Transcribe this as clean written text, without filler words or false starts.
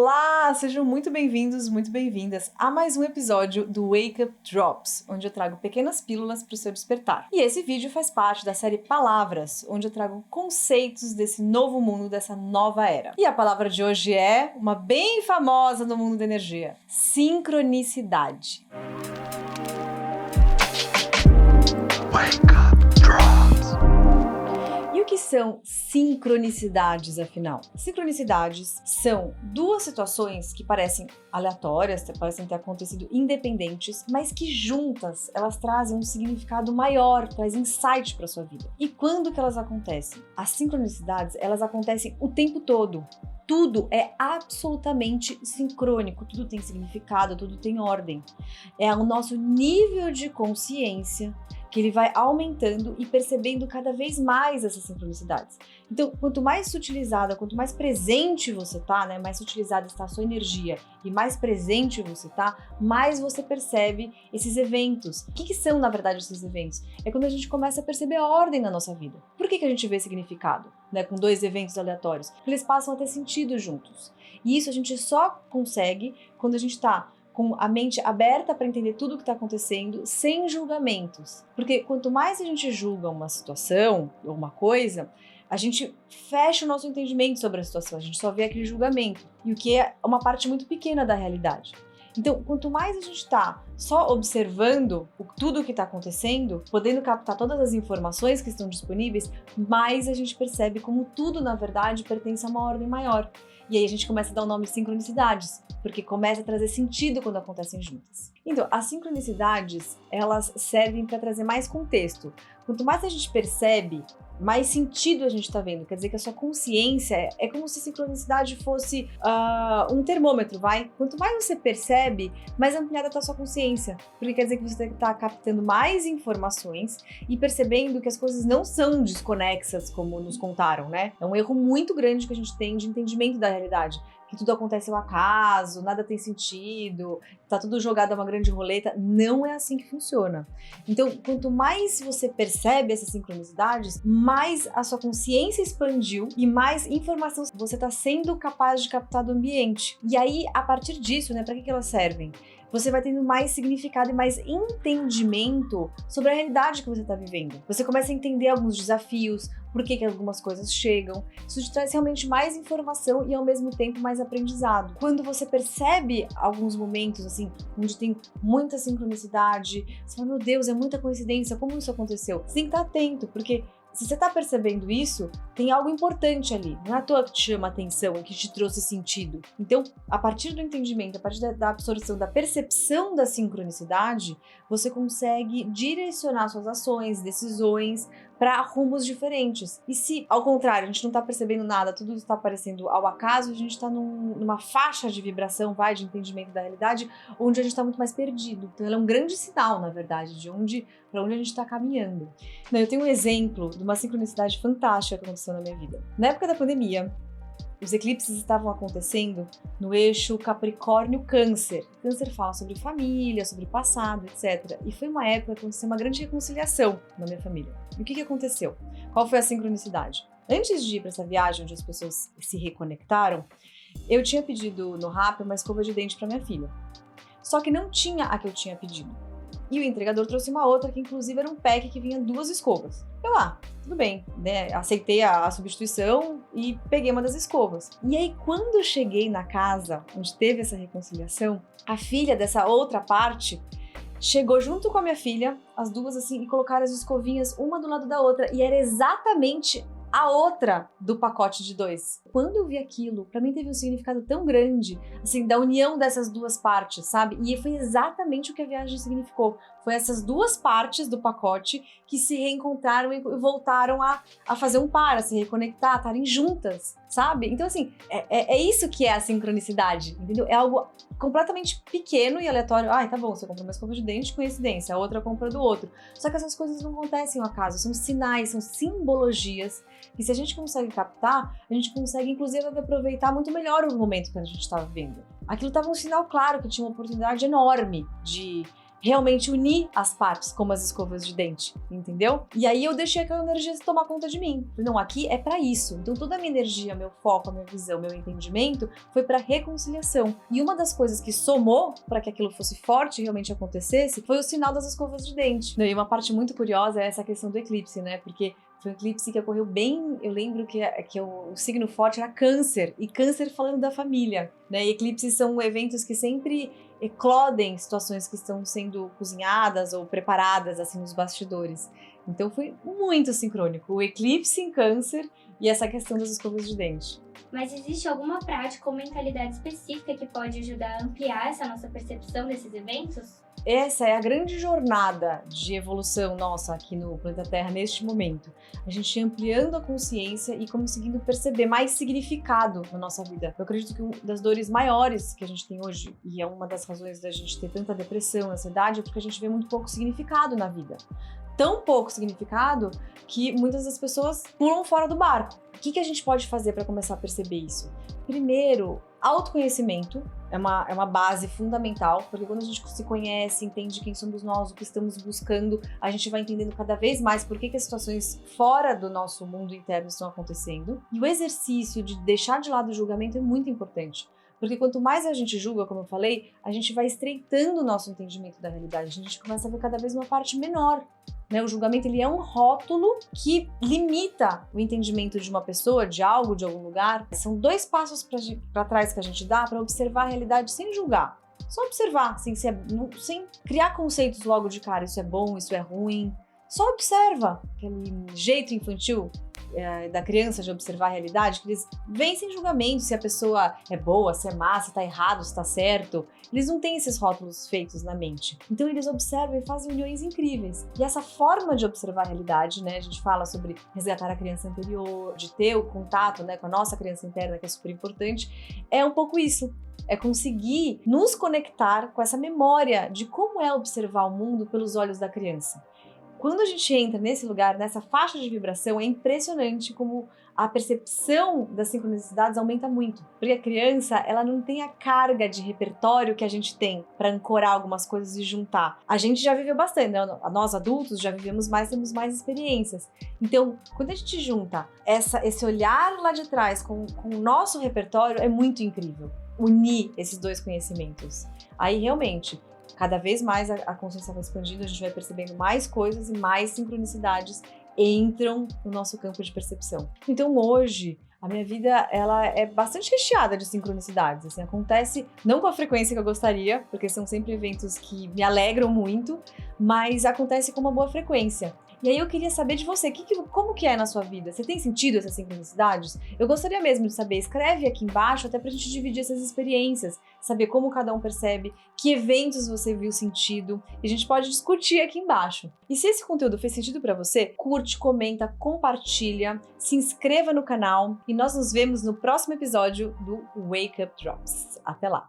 Olá! Sejam muito bem-vindos, muito bem-vindas a mais um episódio do Wake Up Drops, onde eu trago pequenas pílulas para o seu despertar. E esse vídeo faz parte da série Palavras, onde eu trago conceitos desse novo mundo, dessa nova era. E a palavra de hoje é uma bem famosa no mundo da energia: sincronicidade. Wake Up Drops. E o que são sincronicidades, afinal? Sincronicidades são duas situações que parecem aleatórias, parecem ter acontecido independentes, mas que juntas elas trazem um significado maior, trazem insight para sua vida. E quando que elas acontecem? As sincronicidades, elas acontecem o tempo todo. Tudo é absolutamente sincrônico, tudo tem significado, tudo tem ordem. É o nosso nível de consciência que ele vai aumentando e percebendo cada vez mais essas sincronicidades. Então, quanto mais sutilizada, quanto mais presente você tá, né, mais sutilizada está a sua energia e mais presente você tá, mais você percebe esses eventos. O que são, na verdade, esses eventos? É quando a gente começa a perceber a ordem na nossa vida. Por que a gente vê significado, né, com dois eventos aleatórios? Porque eles passam a ter sentido juntos. E isso a gente só consegue quando a gente está com a mente aberta para entender tudo o que está acontecendo, sem julgamentos. Porque quanto mais a gente julga uma situação ou uma coisa, a gente fecha o nosso entendimento sobre a situação, a gente só vê aquele julgamento, e o que é uma parte muito pequena da realidade. Então, quanto mais a gente está só observando tudo o que está acontecendo, podendo captar todas as informações que estão disponíveis, mais a gente percebe como tudo, na verdade, pertence a uma ordem maior. E aí a gente começa a dar o nome de sincronicidades, porque começa a trazer sentido quando acontecem juntas. Então, as sincronicidades, elas servem para trazer mais contexto. Quanto mais a gente percebe, mais sentido a gente está vendo. Quer dizer que a sua consciência é como se a sincronicidade fosse um termômetro, vai? Quanto mais você percebe, mais ampliada está a sua consciência. Porque quer dizer que você está captando mais informações e percebendo que as coisas não são desconexas, como nos contaram, né? É um erro muito grande que a gente tem de entendimento da realidade. Que tudo acontece ao acaso, nada tem sentido, tá tudo jogado a uma grande roleta. Não é assim que funciona. Então, quanto mais você percebe essas sincronicidades, mais a sua consciência expandiu e mais informação você está sendo capaz de captar do ambiente. E aí, a partir disso, né, para que elas servem? Você vai tendo mais significado e mais entendimento sobre a realidade que você está vivendo. Você começa a entender alguns desafios, por que algumas coisas chegam. Isso te traz realmente mais informação e, ao mesmo tempo, mais aprendizado. Quando você percebe alguns momentos, assim, onde tem muita sincronicidade, você fala, meu Deus, é muita coincidência, como isso aconteceu? Você tem que estar atento, porque se você está percebendo isso, tem algo importante ali. Não é à toa que te chama a atenção e que te trouxe sentido. Então, a partir do entendimento, a partir da absorção, da percepção da sincronicidade, você consegue direcionar suas ações, decisões para rumos diferentes. E se, ao contrário, a gente não está percebendo nada, tudo está aparecendo ao acaso, a gente está numa faixa de vibração, de entendimento da realidade, onde a gente está muito mais perdido. Então, ela é um grande sinal, na verdade, para onde a gente está caminhando. Eu tenho um exemplo de uma sincronicidade fantástica que aconteceu na minha vida. Na época da pandemia, os eclipses estavam acontecendo no eixo Capricórnio-Câncer. Câncer fala sobre família, sobre passado, etc. E foi uma época que aconteceu uma grande reconciliação na minha família. E o que aconteceu? Qual foi a sincronicidade? Antes de ir para essa viagem onde as pessoas se reconectaram, eu tinha pedido no Rappi uma escova de dente para minha filha. Só que não tinha a que eu tinha pedido. E o entregador trouxe uma outra, que inclusive era um pack que vinha 2 escovas. Eu, tudo bem, né? Aceitei a substituição e peguei uma das escovas. E aí, quando eu cheguei na casa onde teve essa reconciliação, a filha dessa outra parte chegou junto com a minha filha, as duas assim, e colocaram as escovinhas uma do lado da outra. E era exatamente a outra do pacote de 2. Quando eu vi aquilo, pra mim teve um significado tão grande, assim, da união dessas duas partes, sabe? E foi exatamente o que a viagem significou. Foi essas duas partes do pacote que se reencontraram e voltaram a fazer um par, a se reconectar, a estarem juntas, sabe? Então, assim, é isso que é a sincronicidade, entendeu? É algo completamente pequeno e aleatório. Tá bom, você comprou uma escova de dente, coincidência, a outra compra do outro. Só que essas coisas não acontecem ao acaso, são sinais, são simbologias, e se a gente consegue captar, a gente consegue, inclusive, aproveitar muito melhor o momento que a gente estava vivendo. Aquilo estava um sinal claro que tinha uma oportunidade enorme de realmente unir as partes, como as escovas de dente, entendeu? E aí eu deixei aquela energia tomar conta de mim. Não, aqui é para isso. Então toda a minha energia, meu foco, a minha visão, meu entendimento foi para reconciliação. E uma das coisas que somou para que aquilo fosse forte e realmente acontecesse foi o sinal das escovas de dente. E uma parte muito curiosa é essa questão do eclipse, né? Porque foi um eclipse que ocorreu bem, eu lembro que o signo forte era câncer, e câncer falando da família, né? E eclipses são eventos que sempre eclodem situações que estão sendo cozinhadas ou preparadas, assim, nos bastidores. Então foi muito sincrônico, o eclipse em câncer e essa questão das escovas de dente. Mas existe alguma prática ou mentalidade específica que pode ajudar a ampliar essa nossa percepção desses eventos? Essa é a grande jornada de evolução nossa aqui no planeta Terra neste momento. A gente ampliando a consciência e conseguindo perceber mais significado na nossa vida. Eu acredito que uma das dores maiores que a gente tem hoje, e é uma das razões da gente ter tanta depressão, ansiedade, é porque a gente vê muito pouco significado na vida. Tão pouco significado que muitas das pessoas pulam fora do barco. O que a gente pode fazer para começar a perceber isso? Primeiro, autoconhecimento é uma base fundamental, porque quando a gente se conhece, entende quem somos nós, o que estamos buscando, a gente vai entendendo cada vez mais por que as situações fora do nosso mundo interno estão acontecendo. E o exercício de deixar de lado o julgamento é muito importante. Porque quanto mais a gente julga, como eu falei, a gente vai estreitando o nosso entendimento da realidade. A gente começa a ver cada vez uma parte menor. Né? O julgamento ele é um rótulo que limita o entendimento de uma pessoa, de algo, de algum lugar. São 2 passos para trás que a gente dá para observar a realidade sem julgar. Só observar, sem criar conceitos logo de cara. Isso é bom, isso é ruim. Só observa aquele jeito infantil da criança de observar a realidade, que eles vêm sem julgamento se a pessoa é boa, se é má, se tá errado, se tá certo. Eles não têm esses rótulos feitos na mente. Então eles observam e fazem uniões incríveis. E essa forma de observar a realidade, né, a gente fala sobre resgatar a criança anterior, de ter o contato, né, com a nossa criança interna, que é super importante, é um pouco isso. É conseguir nos conectar com essa memória de como é observar o mundo pelos olhos da criança. Quando a gente entra nesse lugar, nessa faixa de vibração, é impressionante como a percepção das sincronicidades aumenta muito. Porque a criança, ela não tem a carga de repertório que a gente tem para ancorar algumas coisas e juntar. A gente já viveu bastante, né? Nós adultos já vivemos mais, temos mais experiências. Então, quando a gente junta esse olhar lá de trás com o nosso repertório, é muito incrível unir esses 2 conhecimentos. Aí, realmente, cada vez mais a consciência vai expandindo, a gente vai percebendo mais coisas e mais sincronicidades entram no nosso campo de percepção. Então hoje, a minha vida ela é bastante recheada de sincronicidades. Assim, acontece não com a frequência que eu gostaria, porque são sempre eventos que me alegram muito, mas acontece com uma boa frequência. E aí eu queria saber de você, como que é na sua vida? Você tem sentido essas sincronicidades? Eu gostaria mesmo de saber, escreve aqui embaixo, até pra gente dividir essas experiências, saber como cada um percebe, que eventos você viu sentido, e a gente pode discutir aqui embaixo. E se esse conteúdo fez sentido pra você, curte, comenta, compartilha, se inscreva no canal, e nós nos vemos no próximo episódio do Wake Up Drops. Até lá!